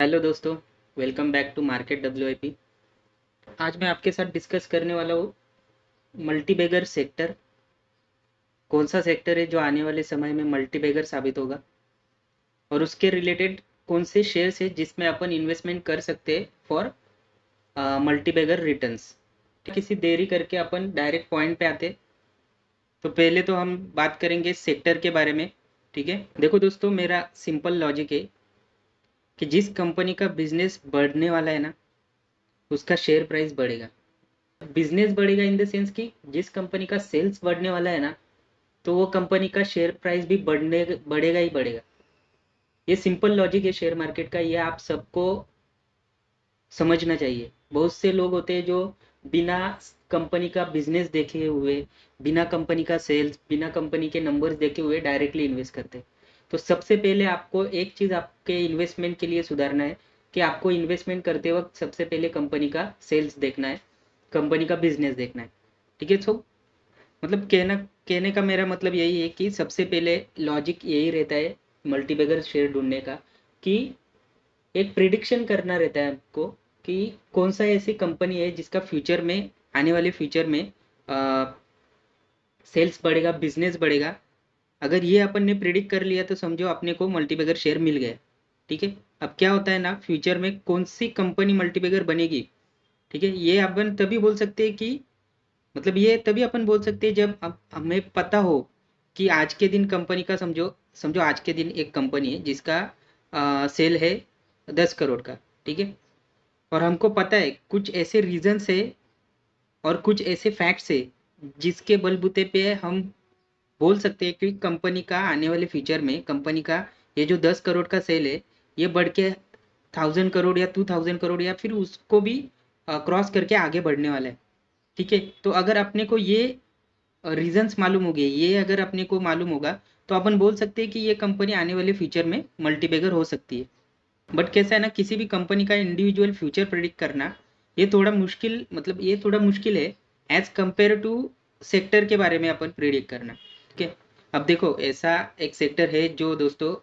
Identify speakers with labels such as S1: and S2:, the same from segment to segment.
S1: Hello दोस्तों, welcome back to market WIP। आज मैं आपके साथ डिस्कस करने वाला हूँ मल्टीबैगर सेक्टर। कौन सा सेक्टर है जो आने वाले समय में मल्टीबैगर साबित होगा और उसके रिलेटेड कौन से शेयर्स है जिसमें अपन इन्वेस्टमेंट कर सकते हैं फॉर मल्टीबैगर रिटर्न्स। किसी देरी करके अपन डायरेक्ट पॉइंट पे आते। तो पहले तो हम बात करेंगे सेक्टर के बारे में। ठीक है, देखो दोस्तों, मेरा सिंपल लॉजिक है कि जिस कंपनी का बिजनेस बढ़ने वाला है ना, उसका शेयर प्राइस बढ़ेगा। बिजनेस बढ़ेगा इन द सेंस कि जिस कंपनी का सेल्स बढ़ने वाला है ना, तो वो कंपनी का शेयर प्राइस भी बढ़ेगा ही बढ़ेगा। ये सिंपल लॉजिक है शेयर मार्केट का, ये आप सबको समझना चाहिए। बहुत से लोग होते हैं जो बिना कंपनी का बिजनेस देखे हुए, बिना कंपनी का सेल्स, बिना कंपनी के नंबर्स देखे हुए डायरेक्टली इन्वेस्ट करते हैं। तो सबसे पहले आपको एक चीज़ आपके इन्वेस्टमेंट के लिए सुधारना है कि आपको इन्वेस्टमेंट करते वक्त सबसे पहले कंपनी का सेल्स देखना है, कंपनी का बिजनेस देखना है। ठीक है, सो मतलब कहने का मेरा मतलब यही है कि सबसे पहले लॉजिक यही रहता है मल्टीबैगर शेयर ढूंढने का, कि एक प्रिडिक्शन करना रहता है आपको कि कौन सा ऐसी कंपनी है जिसका फ्यूचर में, आने वाले फ्यूचर में सेल्स बढ़ेगा, बिजनेस बढ़ेगा। अगर ये अपन ने प्रिडिक्ट कर लिया तो समझो अपने को मल्टीबैगर शेयर मिल गया। ठीक है, अब क्या होता है ना, फ्यूचर में कौन सी कंपनी मल्टीबैगर बनेगी, ठीक है, ये अपन तभी बोल सकते हैं कि मतलब ये तभी अपन बोल सकते हैं जब हमें पता हो कि आज के दिन कंपनी का, समझो समझो आज के दिन एक कंपनी है जिसका सेल है 10 करोड़ का। ठीक है, और हमको पता है कुछ ऐसे रीजंस है और कुछ ऐसे फैक्ट्स है जिसके बलबूते पे हम बोल सकते हैं कि कंपनी का आने वाले फ्यूचर में, कंपनी का ये जो 10 करोड़ का सेल है, ये बढ़ के 1000 करोड़ या 2000 करोड़ या फिर उसको भी क्रॉस करके आगे बढ़ने वाला है। ठीक है, तो अगर अपने को ये रीजंस मालूम हो गए, ये अगर अपने को मालूम होगा, तो अपन बोल सकते हैं कि ये कंपनी आने वाले फ्यूचर में मल्टीबैगर हो सकती है। बट कैसा है ना, किसी भी कंपनी का इंडिविजुअल फ्यूचर प्रेडिक्ट करना ये थोड़ा मुश्किल, मतलब ये थोड़ा मुश्किल है एज कंपेयर टू सेक्टर के बारे में अपन प्रेडिक्ट करना। ठीक है, अब देखो ऐसा एक सेक्टर है जो दोस्तों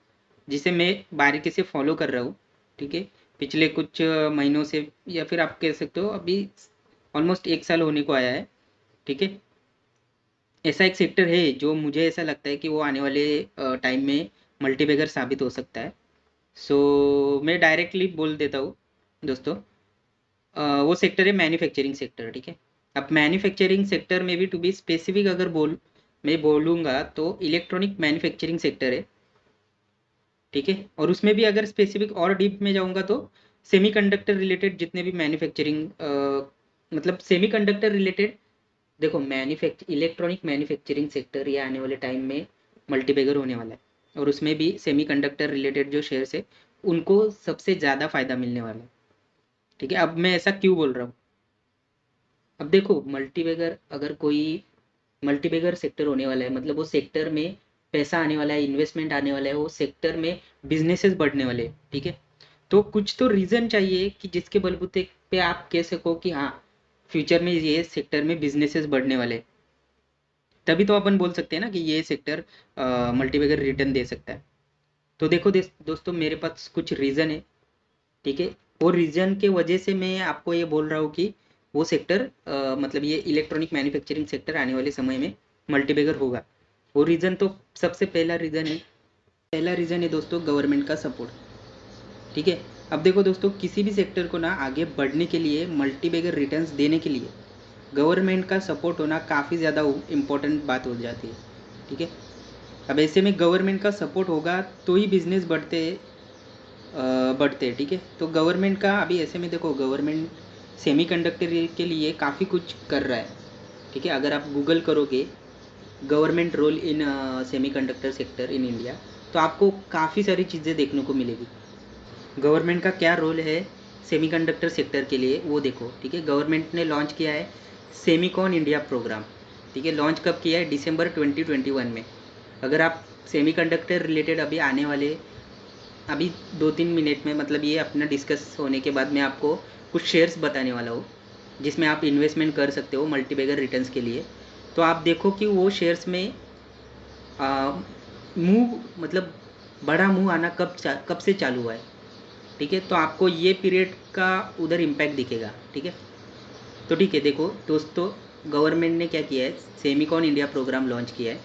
S1: जिसे मैं बारीकी से फॉलो कर रहा हूँ। ठीक है, पिछले कुछ महीनों से, या फिर आप कह सकते हो अभी ऑलमोस्ट 1 साल होने को आया है। ठीक है, ऐसा एक सेक्टर है जो मुझे ऐसा लगता है कि वो आने वाले टाइम में मल्टीबैगर साबित हो सकता है। सो मैं डायरेक्टली बोल देता हूँ दोस्तों, वो सेक्टर है मैन्युफैक्चरिंग सेक्टर। ठीक है, अब मैन्युफैक्चरिंग सेक्टर में भी टू बी स्पेसिफिक अगर मैं बोलूँगा तो इलेक्ट्रॉनिक मैन्युफैक्चरिंग सेक्टर है। ठीक है, और उसमें भी अगर स्पेसिफिक और डीप में जाऊँगा तो सेमीकंडक्टर रिलेटेड जितने भी मैन्युफैक्चरिंग, मतलब सेमीकंडक्टर रिलेटेड, देखो इलेक्ट्रॉनिक मैन्युफैक्चरिंग सेक्टर ये आने वाले टाइम में मल्टीबैगर होने वाला है, और उसमें भी सेमीकंडक्टर रिलेटेड जो शेयर्स है उनको सबसे ज़्यादा फायदा मिलने वाला है। ठीक है, अब मैं ऐसा क्यों बोल रहा हूँ, अब देखो मल्टीबैगर, अगर कोई मल्टीबैगर सेक्टर होने वाला है मतलब वो सेक्टर में पैसा आने वाला है, इन्वेस्टमेंट आने वाला है, वो सेक्टर में बिजनेसेस बढ़ने वाले हैं। ठीक है, तो कुछ तो रीज़न चाहिए कि जिसके बलबूते पे आप कह सको कि हाँ फ्यूचर में ये सेक्टर में बिजनेसेस बढ़ने वाले हैं। तभी तो अपन बोल सकते हैं ना कि ये सेक्टर मल्टीबैगर रिटर्न दे सकता है। तो देखो दोस्तों, मेरे पास कुछ रीज़न है। ठीक है, वो रीज़न के वजह से मैं आपको ये बोल रहा हूँ कि वो सेक्टर मतलब ये इलेक्ट्रॉनिक मैन्युफैक्चरिंग सेक्टर आने वाले समय में मल्टीबैगर होगा। वो रीज़न तो सबसे पहला रीज़न है दोस्तों, गवर्नमेंट का सपोर्ट। ठीक है, अब देखो दोस्तों, किसी भी सेक्टर को ना आगे बढ़ने के लिए, मल्टीबैगर रिटर्न्स देने के लिए गवर्नमेंट का सपोर्ट होना काफ़ी ज़्यादा इम्पोर्टेंट बात हो जाती है। ठीक है, अब ऐसे में गवर्नमेंट का सपोर्ट होगा तो ही बिजनेस बढ़ते हैं। ठीक है, तो गवर्नमेंट का अभी ऐसे में देखो, गवर्नमेंट सेमीकंडक्टर के लिए काफ़ी कुछ कर रहा है। ठीक है, अगर आप गूगल करोगे government role in semiconductor sector in India, तो आपको काफ़ी सारी चीज़ें देखने को मिलेगी। गवर्नमेंट का क्या रोल है सेमीकंडक्टर सेक्टर के लिए वो देखो। ठीक है, गवर्नमेंट ने लॉन्च किया है सेमीकॉन इंडिया प्रोग्राम। ठीक है, लॉन्च कब किया है, दिसंबर 2021 में। अगर आप सेमीकंडक्टर रिलेटेड अभी 2-3 मिनट में, मतलब ये अपना डिस्कस होने के बाद मैं आपको कुछ शेयर्स बताने वाला हूँ जिसमें आप इन्वेस्टमेंट कर सकते हो मल्टीबैगर रिटर्न्स के लिए। तो आप देखो कि वो शेयर्स में मूव, मतलब बड़ा मूव आना कब से चालू हुआ है। ठीक है, तो आपको ये पीरियड का उधर इम्पैक्ट दिखेगा। ठीक है, तो ठीक है, देखो दोस्तों, गवर्नमेंट ने क्या किया है, सेमिकॉन इंडिया प्रोग्राम लॉन्च किया है।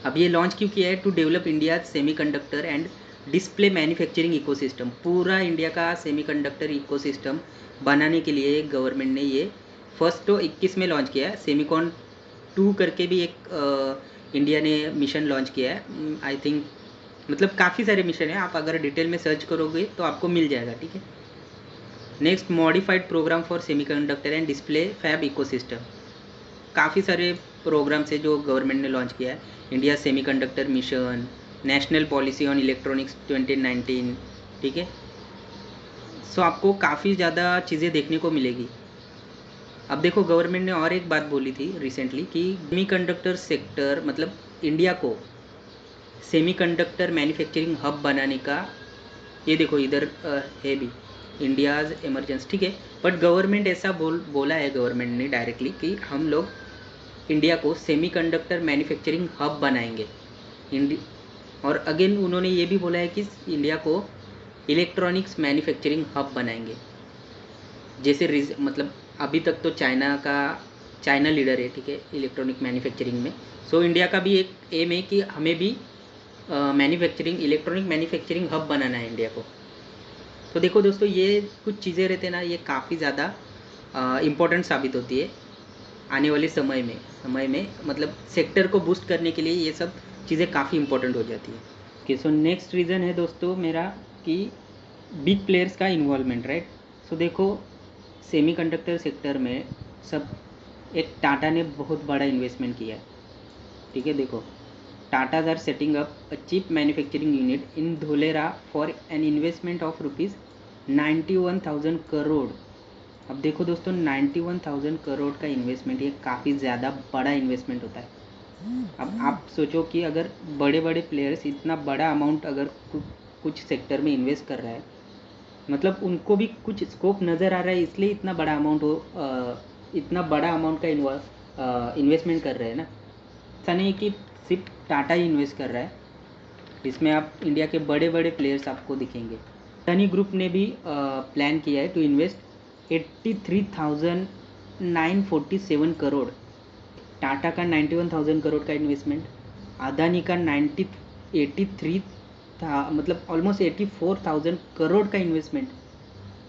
S1: अब ये लॉन्च क्यों किया है? To develop India semiconductor and display manufacturing ecosystem. पूरा इंडिया का सेमीकंडक्टर इकोसिस्टम बनाने के लिए गवर्नमेंट ने ये फर्स्ट तो 21 में लॉन्च किया है। सेमिकॉन 2 करके भी एक इंडिया ने मिशन लॉन्च किया है। आई थिंक मतलब काफ़ी सारे मिशन हैं, आप अगर डिटेल में सर्च करोगे तो आपको मिल जाएगा। ठीक है, next modified program for semiconductor and display fab ecosystem. काफ़ी सारे प्रोग्राम्स है जो गवर्नमेंट ने लॉन्च किया है। India semiconductor mission, national policy on electronics 2019। ठीक है, सो आपको काफ़ी ज़्यादा चीज़ें देखने को मिलेगी। अब देखो, गवर्नमेंट ने और एक बात बोली थी रिसेंटली कि सेमीकंडक्टर सेक्टर मतलब इंडिया को सेमीकंडक्टर मैन्युफैक्चरिंग हब बनाने का, ये देखो इधर है भी इंडियाज़ इमरजेंसी। ठीक है, बट गवर्नमेंट ऐसा बोला है गवर्नमेंट ने डायरेक्टली कि हम लोग इंडिया को सेमीकंडक्टर मैन्युफैक्चरिंग हब बनाएंगे। और अगेन उन्होंने ये भी बोला है कि इंडिया को इलेक्ट्रॉनिक्स मैन्युफैक्चरिंग हब बनाएंगे। जैसे मतलब अभी तक तो चाइना लीडर है, ठीक है, इलेक्ट्रॉनिक मैन्युफैक्चरिंग में। सो इंडिया का भी एक एम है कि हमें भी इलेक्ट्रॉनिक मैन्युफैक्चरिंग हब बनाना है इंडिया को। तो देखो दोस्तों, ये कुछ चीज़ें रहते हैं ना, ये काफ़ी ज़्यादा इम्पोर्टेंट साबित होती है आने वाले समय में मतलब सेक्टर को बूस्ट करने के लिए ये सब चीज़ें काफ़ी इंपॉर्टेंट हो जाती है। ओके, सो नेक्स्ट रीज़न है दोस्तों मेरा कि बिग प्लेयर्स का इन्वॉल्वमेंट, राइट। सो देखो, सेमीकंडक्टर सेक्टर में सब एक टाटा ने बहुत बड़ा इन्वेस्टमेंट किया है। ठीक है, देखो Tatas are setting up a cheap manufacturing unit in Dholera for an investment of ₹91,000 crore. अब देखो दोस्तों, 91,000 करोड़ का इन्वेस्टमेंट, ये काफ़ी ज़्यादा बड़ा इन्वेस्टमेंट होता है। अब आप सोचो कि अगर बड़े बड़े प्लेयर्स इतना बड़ा अमाउंट अगर कुछ सेक्टर में इन्वेस्ट कर रहा है, मतलब उनको भी कुछ स्कोप नज़र आ रहा है, इसलिए इतना बड़ा अमाउंट का इन्वेस्टमेंट कर रहे हैं ना। ऐसा नहीं कि सिर्फ टाटा ही इन्वेस्ट कर रहा है, इसमें आप इंडिया के बड़े बड़े प्लेयर्स आपको दिखेंगे। अदानी ग्रुप ने भी प्लान किया है टू इन्वेस्ट 83,947 करोड़। टाटा का 91,000 करोड़ का इन्वेस्टमेंट, अदानी का 83 था, मतलब ऑलमोस्ट 84,000 करोड़ का इन्वेस्टमेंट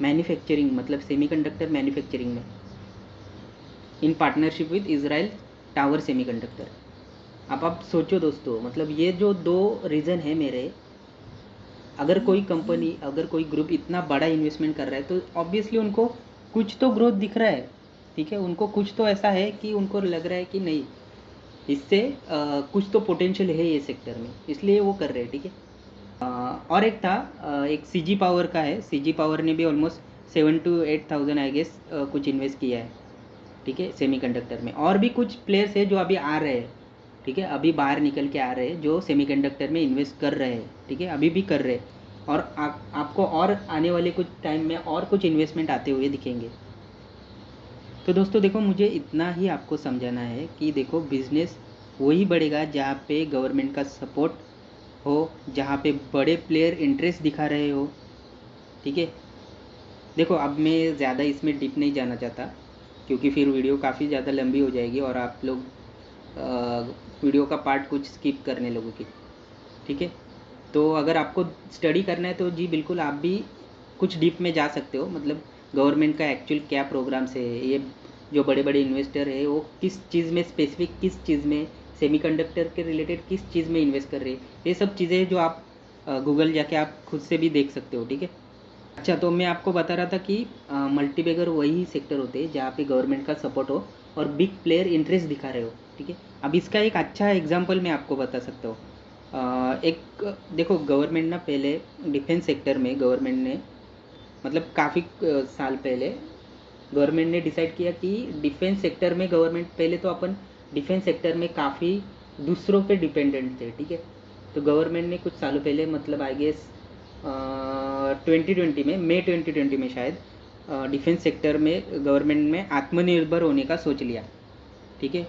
S1: मैन्युफैक्चरिंग मतलब सेमीकंडक्टर मैन्युफैक्चरिंग में, in partnership with Israel tower semiconductor. अब आप सोचो दोस्तों, मतलब ये जो दो रीज़न है मेरे, अगर कोई कंपनी अगर कोई ग्रुप इतना बड़ा इन्वेस्टमेंट कर रहा है तो ऑब्वियसली उनको कुछ तो ग्रोथ दिख रहा है। ठीक है, उनको कुछ तो ऐसा है कि उनको लग रहा है कि नहीं, इससे कुछ तो पोटेंशियल है ये सेक्टर में, इसलिए वो कर रहे हैं। ठीक है, और एक था एक सीजी पावर का है। सीजी पावर ने भी ऑलमोस्ट 7 to 8,000 आई गेस कुछ इन्वेस्ट किया है। ठीक है, सेमीकंडक्टर में और भी कुछ प्लेयर्स है जो अभी आ रहे हैं। ठीक है, अभी बाहर निकल के आ रहे हैं जो सेमीकंडक्टर में इन्वेस्ट कर रहे हैं। ठीक है, अभी भी कर रहे हैं, और आपको और आने वाले कुछ टाइम में और कुछ इन्वेस्टमेंट आते हुए दिखेंगे। तो दोस्तों देखो, मुझे इतना ही आपको समझाना है कि देखो, बिजनेस वही बढ़ेगा जहाँ पे गवर्नमेंट का सपोर्ट हो, जहाँ पे बड़े प्लेयर इंटरेस्ट दिखा रहे हो। ठीक है, देखो अब मैं ज़्यादा इसमें डीप नहीं जाना चाहता, क्योंकि फिर वीडियो काफ़ी ज़्यादा लंबी हो जाएगी और आप लोग वीडियो का पार्ट कुछ स्किप करने लगोगे। ठीक है, तो अगर आपको स्टडी करना है तो जी बिल्कुल आप भी कुछ डीप में जा सकते हो, मतलब गवर्नमेंट का एक्चुअल क्या प्रोग्राम्स है, ये जो बड़े बड़े इन्वेस्टर है वो किस चीज़ में स्पेसिफिक, किस चीज़ में सेमीकंडक्टर के रिलेटेड किस चीज़ में इन्वेस्ट कर रहे हैं, ये सब चीज़ें जो आप गूगल जाके आप खुद से भी देख सकते हो। ठीक है, अच्छा, तो मैं आपको बता रहा था कि मल्टीबैगर वही सेक्टर होते हैं जहाँ पे गवर्नमेंट का सपोर्ट हो और बिग प्लेयर इंटरेस्ट दिखा रहे हो। ठीक है, अब इसका एक अच्छा एग्जांपल मैं आपको बता सकता हूँ। एक देखो, गवर्नमेंट ना पहले डिफेंस सेक्टर में गवर्नमेंट ने मतलब काफ़ी साल पहले गवर्नमेंट ने डिसाइड किया कि डिफेंस सेक्टर में गवर्नमेंट, पहले तो अपन डिफेंस सेक्टर में काफ़ी दूसरों पे डिपेंडेंट थे। ठीक है, तो गवर्नमेंट ने कुछ सालों पहले मतलब आई गेस 2020 में, मई 2020 में शायद, डिफेंस सेक्टर में गवर्नमेंट में आत्मनिर्भर होने का सोच लिया। ठीक है,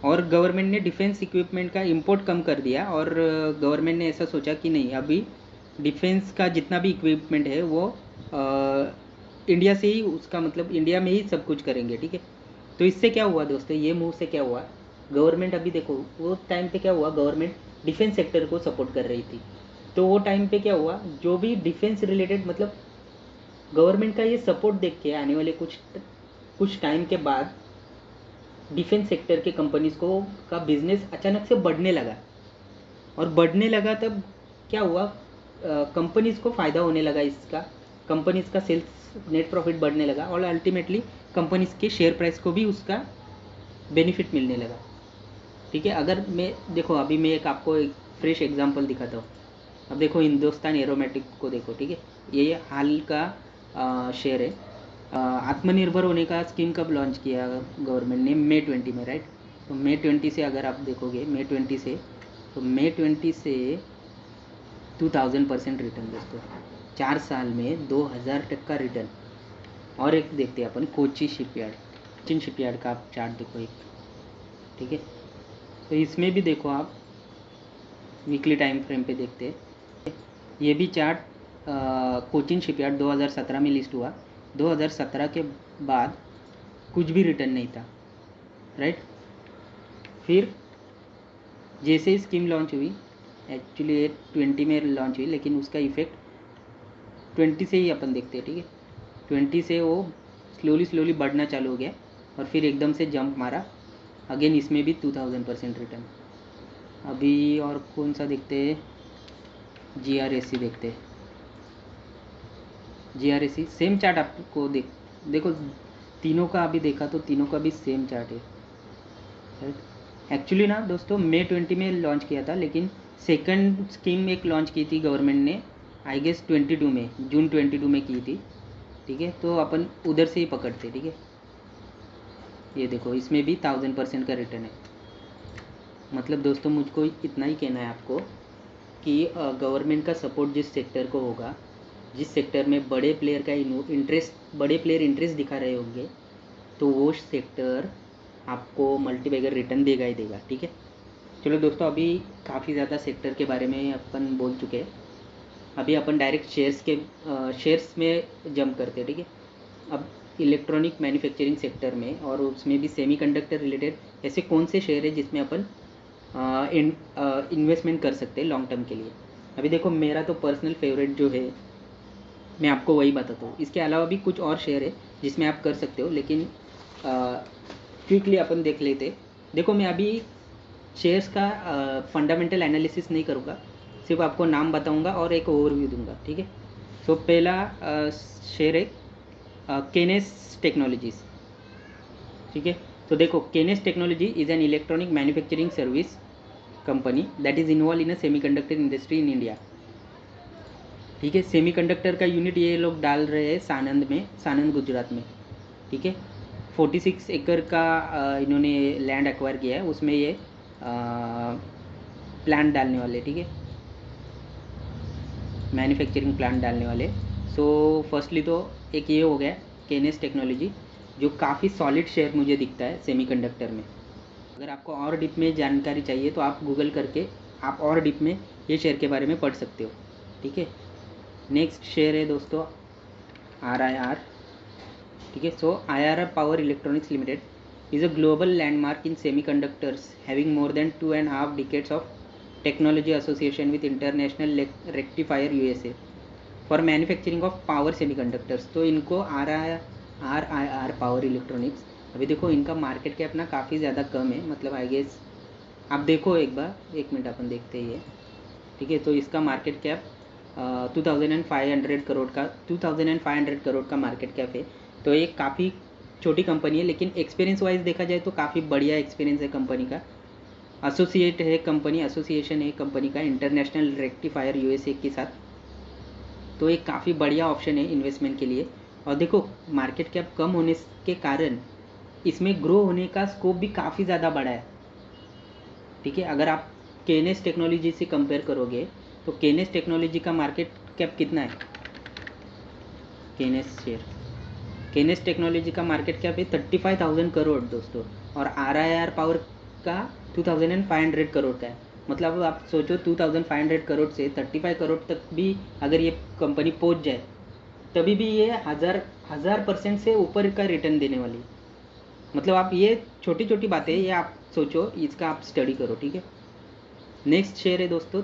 S1: और गवर्नमेंट ने डिफेंस इक्विपमेंट का इंपोर्ट कम कर दिया और गवर्नमेंट ने ऐसा सोचा कि नहीं, अभी डिफेंस का जितना भी इक्विपमेंट है वो इंडिया से ही, उसका मतलब इंडिया में ही सब कुछ करेंगे, ठीक है। तो इससे क्या हुआ दोस्तों, ये मूव से क्या हुआ, गवर्नमेंट अभी देखो वो टाइम पे क्या हुआ, गवर्नमेंट डिफेंस सेक्टर को सपोर्ट कर रही थी। तो वो टाइम पे क्या हुआ, जो भी डिफेंस रिलेटेड मतलब गवर्नमेंट का ये सपोर्ट देख के आने वाले कुछ टाइम के बाद डिफेंस सेक्टर के कंपनीज को का बिजनेस अचानक से बढ़ने लगा। और बढ़ने लगा तब क्या हुआ, कंपनीज को फ़ायदा होने लगा इसका, कंपनीज का सेल्स नेट प्रॉफिट बढ़ने लगा और अल्टीमेटली कंपनीज के शेयर प्राइस को भी उसका बेनिफिट मिलने लगा, ठीक है। अगर मैं देखो अभी मैं एक आपको एक फ्रेश एग्जांपल दिखाता हूँ। अब देखो हिंदुस्तान एरोमेटिक को देखो, ठीक है। ये हाल का शेयर है। आत्मनिर्भर होने का स्कीम कब लॉन्च किया गवर्नमेंट ने, मई 20 में, राइट। तो मई 20 से अगर आप देखोगे मई 20 से, तो मई 20 से 2000% रिटर्न दोस्तों, 4 साल में 2000 का रिटर्न। और एक देखते हैं अपन कोचिन शिपयार्ड का आप चार्ट देखो एक, ठीक है। तो इसमें भी देखो आप वीकली टाइम फ्रेम पे देखते हैं, ये भी चार्ट कोचिन शिपयार्ड 2017 में लिस्ट हुआ, 2017 के बाद कुछ भी रिटर्न नहीं था, राइट। फिर जैसे ही स्कीम लॉन्च हुई, एक्चुअली ये 20 में लॉन्च हुई लेकिन उसका इफेक्ट 20 से ही अपन देखते हैं, ठीक है। 20 से वो स्लोली बढ़ना चालू हो गया और फिर एकदम से जंप मारा अगेन, इसमें भी 2000% रिटर्न। अभी और कौन सा देखते हैं, GRSC देखते हैं। GRSC सेम चार्ट आपको देखो तीनों का अभी देखा तो तीनों का भी सेम चार्ट है, राइट। एक्चुअली ना दोस्तों मई 20 में लॉन्च किया था, लेकिन सेकंड स्कीम एक लॉन्च की थी गवर्नमेंट ने, आई गेस 22 में, जून 22 में की थी, ठीक है। तो अपन उधर से ही पकड़ते, ठीक है। ये देखो इसमें भी 1000% का रिटर्न है। मतलब दोस्तों मुझको इतना ही कहना है आपको कि गवर्नमेंट का सपोर्ट जिस सेक्टर को होगा, जिस सेक्टर में बड़े प्लेयर इंटरेस्ट दिखा रहे होंगे, तो वो सेक्टर आपको मल्टीबैगर रिटर्न देगा ही देगा, ठीक है। चलो दोस्तों अभी काफ़ी ज़्यादा सेक्टर के बारे में अपन बोल चुके हैं। अभी अपन डायरेक्ट शेयर्स में जंप करते हैं, ठीक है। अब इलेक्ट्रॉनिक मैन्युफैक्चरिंग सेक्टर में और उसमें भी सेमीकंडक्टर रिलेटेड ऐसे कौन से शेयर है जिसमें अपन इन्वेस्टमेंट कर सकते हैं लॉन्ग टर्म के लिए। अभी देखो मेरा तो पर्सनल फेवरेट जो है मैं आपको वही बताता हूँ। इसके अलावा भी कुछ और शेयर है जिसमें आप कर सकते हो, लेकिन क्विकली अपन देख लेते। देखो मैं अभी शेयर्स का फंडामेंटल एनालिसिस नहीं करूँगा, सिर्फ आपको नाम बताऊँगा और एक ओवरव्यू दूंगा, ठीक है। सो पहला शेयर है केनेस टेक्नोलॉजीज़, ठीक है। तो देखो Kaynes technology is an electronic manufacturing service company that is involved in a semiconductor industry in India, ठीक है। सेमीकंडक्टर का यूनिट ये लोग डाल रहे हैं सानंद गुजरात में, ठीक है। 46 एकड़ का इन्होंने लैंड एक्वायर किया है, उसमें ये प्लांट डालने वाले, ठीक है, मैन्युफैक्चरिंग प्लांट डालने वाले। सो फर्स्टली तो एक ये हो गया केनेस टेक्नोलॉजी, जो काफ़ी सॉलिड शेयर मुझे दिखता है सेमीकंडक्टर में। अगर आपको और डीप में जानकारी चाहिए तो आप गूगल करके आप और डीप में ये शेयर के बारे में पढ़ सकते हो, ठीक है। नेक्स्ट शेयर है दोस्तों RIR, ठीक है। सो IRR power electronics limited is a global landmark in semiconductors, having more than 2.5 decades of technology association with International Rectifier USA for manufacturing of power semiconductors। तो इनको RIR पावर इलेक्ट्रॉनिक्स, अभी देखो इनका market cap ना काफ़ी ज़्यादा कम है, मतलब आई गेस आप देखो एक बार, एक मिनट अपन देखते हैं ये, ठीक है। तो इसका मार्केट कैप 2500 करोड़ का मार्केट कैप है। तो ये काफ़ी छोटी कंपनी है, लेकिन एक्सपीरियंस वाइज देखा जाए तो काफ़ी बढ़िया एक्सपीरियंस है कंपनी का। एसोसिएशन है कंपनी का इंटरनेशनल रेक्टिफायर USA के साथ। तो एक काफ़ी बढ़िया ऑप्शन है इन्वेस्टमेंट के लिए। और देखो मार्केट कैप कम होने के कारण इसमें ग्रो होने का स्कोप भी काफ़ी ज़्यादा बड़ा है, ठीक है। अगर आप केनेस टेक्नोलॉजी से कंपेयर करोगे तो केनेस टेक्नोलॉजी का मार्केट कैप कितना है, केनेस टेक्नोलॉजी का मार्केट कैप है 35,000 करोड़ दोस्तों, और RIR पावर का 2,500 करोड़ का है। मतलब आप सोचो 2500 करोड़ से 35 करोड़ तक भी अगर ये कंपनी पहुंच जाए तभी भी ये हज़ार परसेंट से ऊपर का रिटर्न देने वाली है। मतलब आप ये छोटी छोटी बातें ये आप सोचो, इसका आप स्टडी करो, ठीक है। नेक्स्ट शेयर है दोस्तों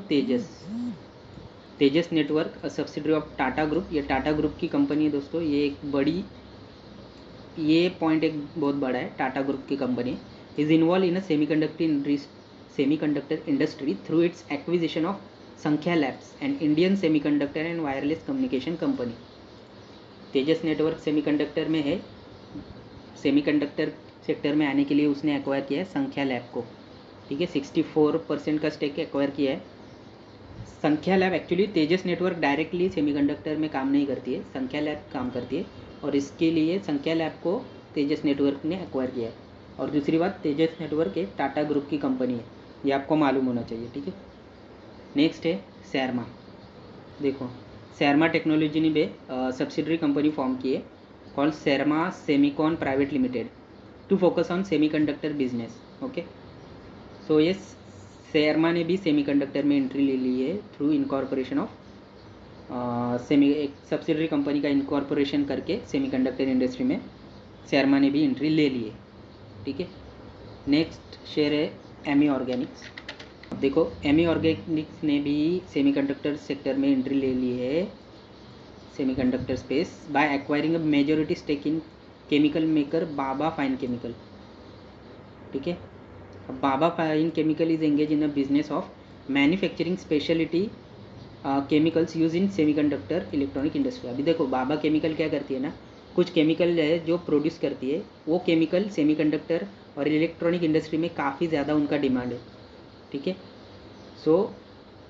S1: Tejas network, subsidiary of Tata group. ये टाटा ग्रुप की कंपनी है दोस्तों। ये एक बड़ी, ये पॉइंट एक बहुत बड़ा है, टाटा ग्रुप की company is involved in a semiconductor industry through its acquisition of Saankhya labs and Indian semiconductor and wireless communication company. Tejas network semiconductor में है, सेमीकंडक्टर सेक्टर में आने के लिए उसने एक्वायर किया है संख्या लैब को, ठीक है। 64% का स्टेक एक्वायर किया है। संख्या लैब एक्चुअली तेजस नेटवर्क डायरेक्टली सेमीकंडक्टर में काम नहीं करती है, संख्या लैब काम करती है और इसके लिए संख्या लैब को तेजस नेटवर्क ने एक्वायर किया है। और दूसरी बात, तेजस नेटवर्क एक टाटा ग्रुप की कंपनी है, ये आपको मालूम होना चाहिए, ठीक है। नेक्स्ट है सैरमा। देखो सैरमा टेक्नोलॉजी ने भी सब्सिडरी कंपनी फॉर्म की है called Syrma semicon private limited to focus on semiconductor business, okay. So ये सैरमा ने भी सेमीकंडक्टर में एंट्री ले ली है थ्रू इनकॉर्पोरेशन ऑफ एक सब्सिडरी कंपनी का इनकॉर्पोरेशन करके सेमीकंडक्टर इंडस्ट्री में सैरमा ने भी एंट्री ले ली है, ठीक है। नेक्स्ट शेयर है एमी ऑर्गेनिक्स। देखो एमी ऑर्गेनिक्स ने भी सेमीकंडक्टर सेक्टर में एंट्री ले ली है, semiconductor space, by acquiring a majority stake in chemical maker Baba fine chemical, ठीक है। Baba fine chemical is engage in a business of manufacturing speciality chemicals use in semiconductor electronic industry. अभी देखो बाबा chemical क्या करती है ना, कुछ केमिकल है जो प्रोड्यूस करती है, वो केमिकल सेमीकंडक्टर और इलेक्ट्रॉनिक इंडस्ट्री में काफ़ी ज़्यादा उनका डिमांड है, ठीक है। सो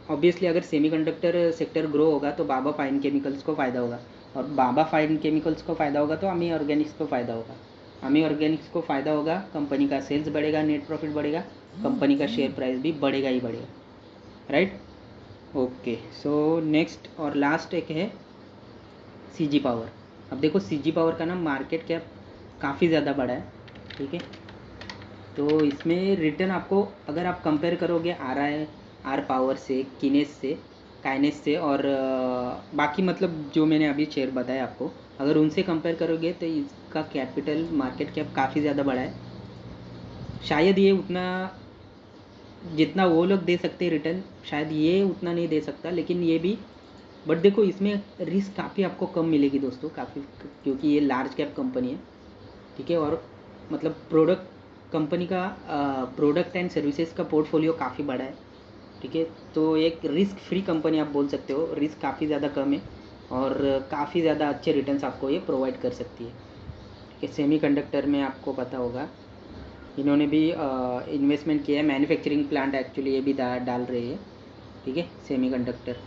S1: ऑब्वियसली अगर सेमीकंडक्टर सेक्टर ग्रो होगा तो बाबा फाइन केमिकल्स को फ़ायदा होगा, और बाबा फाइन केमिकल्स को फ़ायदा होगा तो अमी ऑर्गेनिक्स को फ़ायदा होगा। अमी ऑर्गेनिक्स को फ़ायदा होगा, कंपनी का सेल्स बढ़ेगा, नेट प्रॉफिट बढ़ेगा, कंपनी का शेयर प्राइस भी बढ़ेगा ही बढ़ेगा, राइट। ओके, सो नेक्स्ट और लास्ट एक है सीजी पावर। अब देखो सीजी पावर का ना मार्केट कैप काफ़ी ज़्यादा बड़ा है, ठीक है। तो इसमें रिटर्न आपको अगर आप कंपेयर करोगे आर पावर से, काइनेस से और बाकी मतलब जो मैंने अभी शेयर बताया आपको, अगर उनसे कंपेयर करोगे तो इसका कैपिटल मार्केट कैप काफ़ी ज़्यादा बड़ा है। शायद ये उतना जितना वो लोग दे सकते हैं रिटर्न, शायद ये उतना नहीं दे सकता, लेकिन ये भी, बट देखो इसमें रिस्क काफ़ी आपको कम मिलेगी दोस्तों, काफ़ी, क्योंकि ये लार्ज कैप कंपनी है, ठीक है। और मतलब कंपनी का प्रोडक्ट एंड सर्विसेज का पोर्टफोलियो काफ़ी बड़ा है, ठीक है। तो एक रिस्क फ्री कंपनी आप बोल सकते हो, रिस्क काफ़ी ज़्यादा कम है और काफ़ी ज़्यादा अच्छे रिटर्न्स आपको ये प्रोवाइड कर सकती है, ठीक है। सेमीकंडक्टर में आपको पता होगा इन्होंने भी इन्वेस्टमेंट किया है, मैन्युफैक्चरिंग प्लांट एक्चुअली ये भी डाल रही है, ठीक है, सेमीकंडक्टर।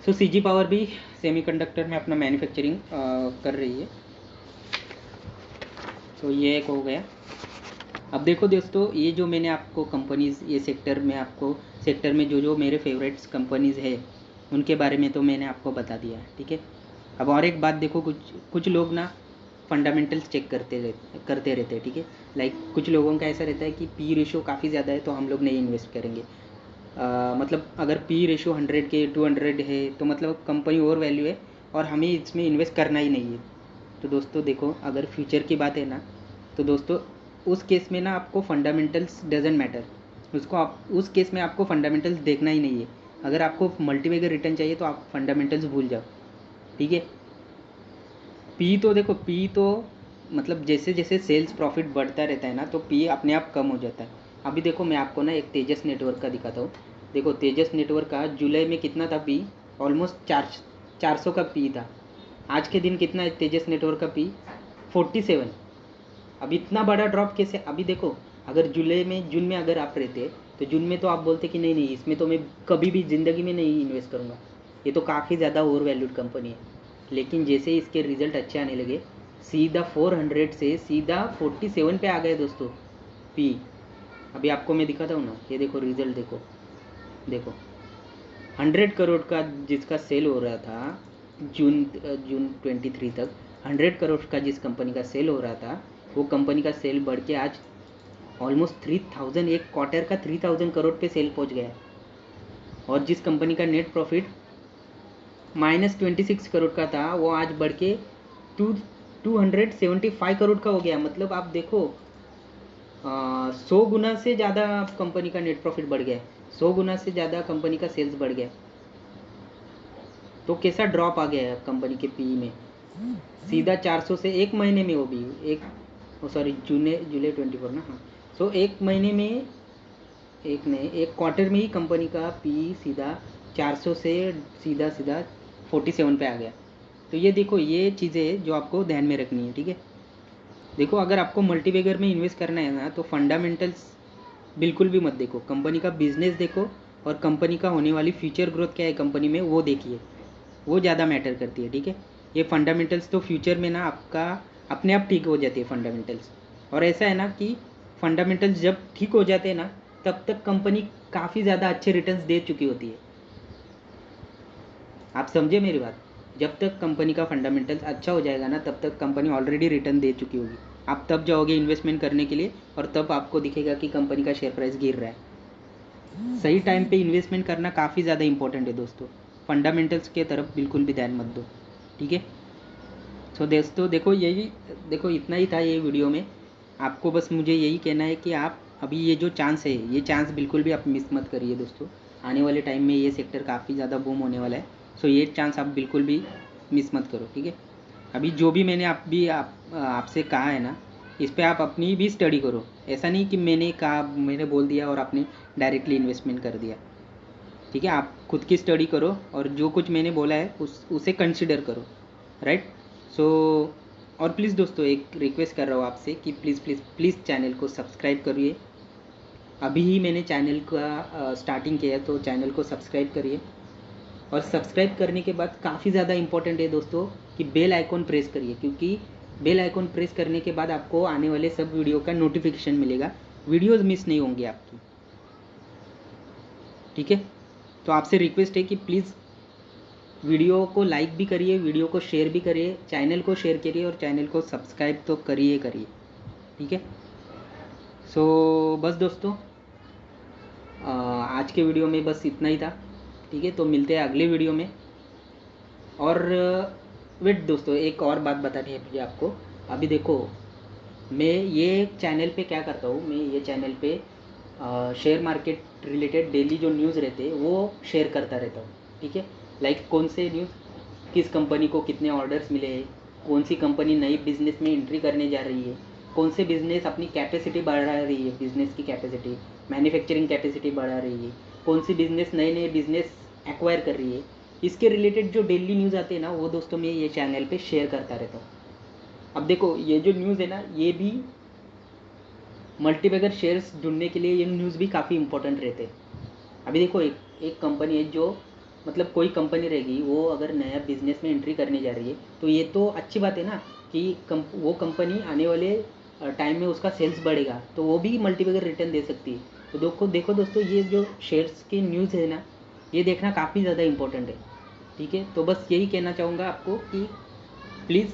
S1: सो सीजी पावर भी सेमीकंडक्टर में अपना मैन्युफैक्चरिंग कर रही है। सो ये एक हो गया। अब देखो दोस्तों, ये जो मैंने आपको कंपनीज़, ये सेक्टर में जो मेरे फेवरेट्स कंपनीज़ है उनके बारे में तो मैंने आपको बता दिया, ठीक है। अब और एक बात देखो, कुछ लोग ना फंडामेंटल्स चेक करते रहते हैं, ठीक है। लाइक कुछ लोगों का ऐसा रहता है कि पी रेशो काफ़ी ज़्यादा है तो हम लोग नहीं इन्वेस्ट करेंगे। मतलब अगर पी रेशो 100 के 200 है तो मतलब कंपनी ओवर वैल्यू है और हमें इसमें इन्वेस्ट करना ही नहीं है। तो दोस्तों देखो, अगर फ्यूचर की बात है ना, तो दोस्तों उस केस में ना आपको फंडामेंटल्स डजेंट मैटर, उस केस में आपको फंडामेंटल्स देखना ही नहीं है। अगर आपको मल्टीबैगर रिटर्न चाहिए तो आप फंडामेंटल्स भूल जाओ, ठीक है। पी तो देखो, पी तो मतलब जैसे जैसे सेल्स प्रॉफिट बढ़ता रहता है ना तो पी अपने आप कम हो जाता है। अभी देखो मैं आपको ना एक तेजस नेटवर्क का दिखाता हूँ। देखो तेजस नेटवर्क का जुलाई में कितना था पी, ऑलमोस्ट 400 का पी था। आज के दिन कितना है तेजस नेटवर्क का पी, 47। अब इतना बड़ा ड्रॉप कैसे? अभी देखो, अगर जून में अगर आप रहते तो जून में तो आप बोलते कि नहीं इसमें तो मैं कभी भी ज़िंदगी में नहीं इन्वेस्ट करूँगा, ये तो काफ़ी ज़्यादा ओवर वैल्यूड कंपनी है। लेकिन जैसे इसके रिजल्ट अच्छे आने लगे, सीधा 400 से सीधा 47 पे आ गए दोस्तों पी। अभी आपको मैं दिखाता हूँ ना, ये देखो रिजल्ट, देखो 100 करोड़ का जिसका सेल हो रहा था जून 23 तक, 100 करोड़ का जिस कंपनी का सेल हो रहा था वो कंपनी का सेल बढ़ के आज ऑलमोस्ट 3000, एक क्वार्टर का 3000 करोड़ पे सेल पहुंच गया है। और जिस कंपनी का नेट प्रॉफिट -26 करोड़ का था वो आज बढ़ के 275 करोड़ का हो गया। मतलब आप देखो 100 गुना से ज़्यादा कंपनी का नेट प्रॉफिट बढ़ गया है, 100 गुना से ज़्यादा कंपनी का सेल्स बढ़ गया। तो कैसा ड्रॉप आ गया है कंपनी के पीई में, सीधा 400 से एक महीने में, वो भी एक सॉरी जुलाई 24 ना, हाँ। सो एक महीने में, एक क्वार्टर में ही कंपनी का पी सीधा 400 से सीधा 47 पे आ गया। तो ये देखो, ये चीज़ें जो आपको ध्यान में रखनी है, ठीक है। देखो अगर आपको मल्टीबैगर में इन्वेस्ट करना है ना, तो फंडामेंटल्स बिल्कुल भी मत देखो, कंपनी का बिजनेस देखो और कंपनी का होने वाली फ्यूचर ग्रोथ क्या है कंपनी में वो देखिए, वो ज़्यादा मैटर करती है, ठीक है। ये फंडामेंटल्स तो फ्यूचर में ना आपका अपने आप ठीक हो जाती है फंडामेंटल्स। और ऐसा है ना कि फंडामेंटल्स जब ठीक हो जाते हैं ना, तब तक कंपनी काफ़ी ज़्यादा अच्छे रिटर्न्स दे चुकी होती है। आप समझे मेरी बात, जब तक कंपनी का फंडामेंटल्स अच्छा हो जाएगा ना, तब तक कंपनी ऑलरेडी रिटर्न दे चुकी होगी। आप तब जाओगे इन्वेस्टमेंट करने के लिए और तब आपको दिखेगा कि कंपनी का शेयर प्राइस गिर रहा है। सही टाइम पे इन्वेस्टमेंट करना काफ़ी ज़्यादा इंपॉर्टेंट है दोस्तों, फंडामेंटल्स के तरफ बिल्कुल भी ध्यान मत दो, ठीक है। सो दोस्तों देखो, यही देखो इतना ही था ये वीडियो में। आपको बस मुझे यही कहना है कि आप अभी ये जो चांस है, ये चांस बिल्कुल भी आप मिस मत करिए दोस्तों। आने वाले टाइम में ये सेक्टर काफ़ी ज़्यादा बूम होने वाला है। सो ये चांस आप बिल्कुल भी मिस मत करो, ठीक है। अभी जो भी मैंने आपसे कहा है ना, इस पर आप अपनी भी स्टडी करो। ऐसा नहीं कि मैंने बोल दिया और आपने डायरेक्टली इन्वेस्टमेंट कर दिया, ठीक है। आप खुद की स्टडी करो और जो कुछ मैंने बोला है उसे कंसिडर करो, राइट। सो और प्लीज़ दोस्तों एक रिक्वेस्ट कर रहा हूँ आपसे कि प्लीज़ प्लीज़ प्लीज़ चैनल को सब्सक्राइब करिए। अभी ही मैंने चैनल का स्टार्टिंग किया है, तो चैनल को सब्सक्राइब करिए। और सब्सक्राइब करने के बाद काफ़ी ज़्यादा इंपॉर्टेंट है दोस्तों कि बेल आइकॉन प्रेस करिए, क्योंकि बेल आइकॉन प्रेस करने के बाद आपको आने वाले सब वीडियो का नोटिफिकेशन मिलेगा, वीडियोज़ मिस नहीं होंगी आपकी, ठीक है। तो आपसे रिक्वेस्ट है कि प्लीज़ वीडियो को लाइक भी करिए, वीडियो को शेयर भी करिए, चैनल को शेयर करिए और चैनल को सब्सक्राइब तो करिए, ठीक है। सो बस दोस्तों आज के वीडियो में बस इतना ही था, ठीक है। तो मिलते हैं अगले वीडियो में। और वेट दोस्तों, एक और बात बतानी है मुझे आपको। अभी देखो, मैं ये चैनल पे क्या करता हूँ, मैं ये चैनल पे शेयर मार्केट रिलेटेड डेली जो न्यूज़ रहते हैं वो शेयर करता रहता हूँ, ठीक है। लाइक कौन से न्यूज़, किस कंपनी को कितने ऑर्डर्स मिले हैं, कौन सी कंपनी नई बिजनेस में एंट्री करने जा रही है, कौन से बिजनेस अपनी कैपेसिटी बढ़ा रही है, बिजनेस की कैपेसिटी, मैन्युफैक्चरिंग कैपेसिटी बढ़ा रही है, कौन सी बिजनेस नए नए बिजनेस एक्वायर कर रही है, इसके रिलेटेड जो डेली न्यूज़ आते हैं ना, वो दोस्तों मैं ये चैनल पे शेयर करता रहता हूँ। अब देखो ये जो न्यूज़ है ना, ये भी मल्टीबैगर शेयर्स ढूंढने के लिए ये न्यूज़ भी काफ़ी इंपॉर्टेंट रहते हैं। अभी देखो एक कंपनी है जो, मतलब कोई कंपनी रहेगी वो अगर नया बिजनेस में एंट्री करने जा रही है, तो ये तो अच्छी बात है ना कि वो कंपनी आने वाले टाइम में उसका सेल्स बढ़ेगा, तो वो भी मल्टीबैगर रिटर्न दे सकती है। तो देखो दोस्तों, ये जो शेयर्स की न्यूज़ है ना, ये देखना काफ़ी ज़्यादा इंपॉर्टेंट है, ठीक है। तो बस यही कहना चाहूँगा आपको कि प्लीज़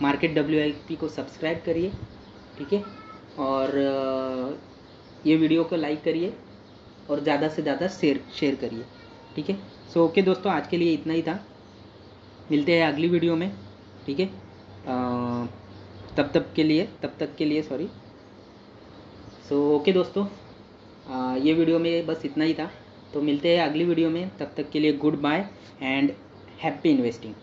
S1: मार्केट WIP को सब्सक्राइब करिए, ठीक है। और ये वीडियो को लाइक करिए और ज़्यादा से ज़्यादा शेयर करिए, ठीक है। सो ओके दोस्तों, आज के लिए इतना ही था, मिलते हैं अगली वीडियो में, ठीक है। तब तक के लिए सॉरी। सो ओके दोस्तों, ये वीडियो में बस इतना ही था, तो मिलते हैं अगली वीडियो में, तब तक के लिए goodbye and happy investing.